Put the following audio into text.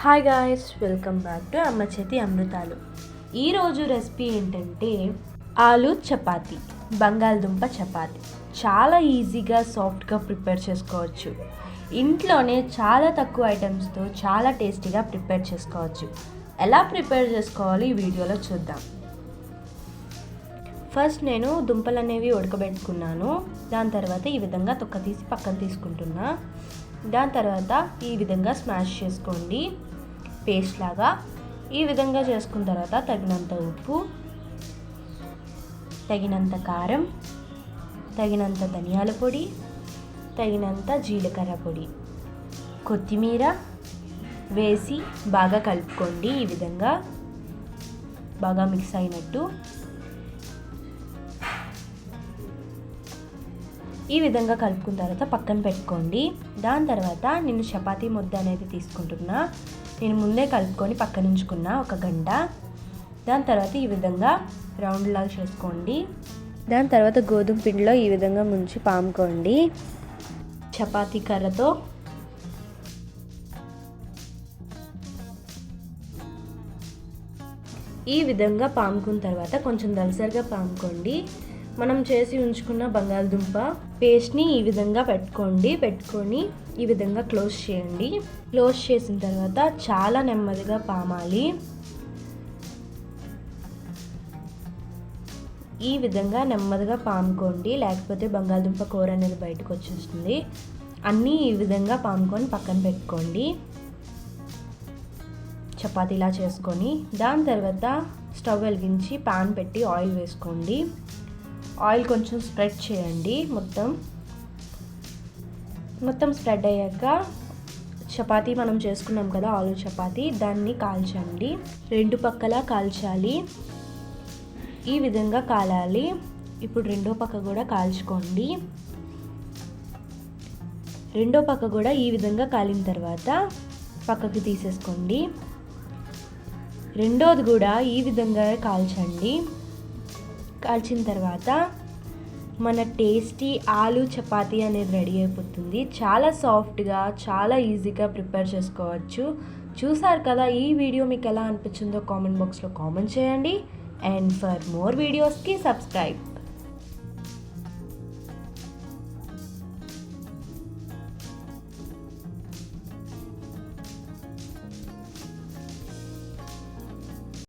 Hi guys, welcome back to అమ్మ చేతి అమృతాలు. ఈరోజు రెసిపీ ఏంటంటే ఆలు చపాతి, బంగాళదుంప చపాతి. చాలా ఈజీగా సాఫ్ట్గా ప్రిపేర్ చేసుకోవచ్చు. ఇంట్లోనే చాలా తక్కువ ఐటమ్స్తో చాలా టేస్టీగా ప్రిపేర్ చేసుకోవచ్చు. ఎలా ప్రిపేర్ చేసుకోవాలి ఈ వీడియోలో చూద్దాం. ఫస్ట్ నేను దుంపలు అనేవి ఉడకబెట్టుకున్నాను. దాని తర్వాత ఈ విధంగా తొక్క తీసి పక్కన తీసుకుంటున్నా. దాని తర్వాత ఈ విధంగా స్మాష్ చేసుకోండి పేస్ట్ లాగా. ఈ విధంగా చేసుకున్న తర్వాత తగినంత ఉప్పు, తగినంత కారం, తగినంత ధనియాల పొడి, తగినంత జీలకర్ర పొడి, కొత్తిమీర వేసి బాగా కలుపుకోండి. ఈ విధంగా బాగా మిక్స్ అయినట్టు ఈ విధంగా కలుపుకున్న తర్వాత పక్కన పెట్టుకోండి. దాని తర్వాత నేను చపాతీ ముద్ద అనేది తీసుకుంటున్నా. నేను ముందే కలుపుకొని పక్కన ఉంచుకున్న ఒక గంట. దాని తర్వాత ఈ విధంగా రౌండ్ లాగా చేసుకోండి. దాని తర్వాత గోధుమ పిండిలో ఈ విధంగా ముంచి పాముకోండి చపాతీ కర్రతో. ఈ విధంగా పాముకున్న తర్వాత కొంచెం దలసరిగా పాముకోండి. మనం చేసి ఉంచుకున్న బంగాళదుంప పేస్ట్ని ఈ విధంగా పెట్టుకొని ఈ విధంగా క్లోజ్ చేయండి. క్లోజ్ చేసిన తర్వాత చాలా నెమ్మదిగా పామాలి. ఈ విధంగా నెమ్మదిగా పాముకోండి, లేకపోతే బంగాళదుంప కూర అనేది బయటకు వచ్చేస్తుంది. అన్నీ ఈ విధంగా పాముకొని పక్కన పెట్టుకోండి చపాతీలా చేసుకొని. దాని తర్వాత స్టవ్ వెలిగించి పాన్ పెట్టి ఆయిల్ వేసుకోండి. ఆయిల్ కొంచెం స్ప్రెడ్ చేయండి. మొత్తం స్ప్రెడ్ అయ్యాక చపాతీ మనం చేసుకున్నాం కదా ఆలు చపాతీ, దాన్ని కాల్చండి. రెండు పక్కల కాల్చాలి. ఈ విధంగా కాలాలి. ఇప్పుడు రెండో పక్క కూడా కాల్చుకోండి. రెండో పక్క కూడా ఈ విధంగా కాలిన తర్వాత పక్కకి తీసేసుకోండి. రెండోది కూడా ఈ విధంగా కాల్చండి. కాల్చిన తర్వాత మన టేస్టీ ఆలు చపాతీ అనేది రెడీ అయిపోతుంది. చాలా సాఫ్ట్గా, చాలా ఈజీగా ప్రిపేర్ చేసుకోవచ్చు. చూసారు కదా, ఈ వీడియో మీకు ఎలా అనిపించిందో కామెంట్ బాక్స్లో కామెంట్ చేయండి. అండ్ ఫర్ మోర్ వీడియోస్కి సబ్స్క్రైబ్.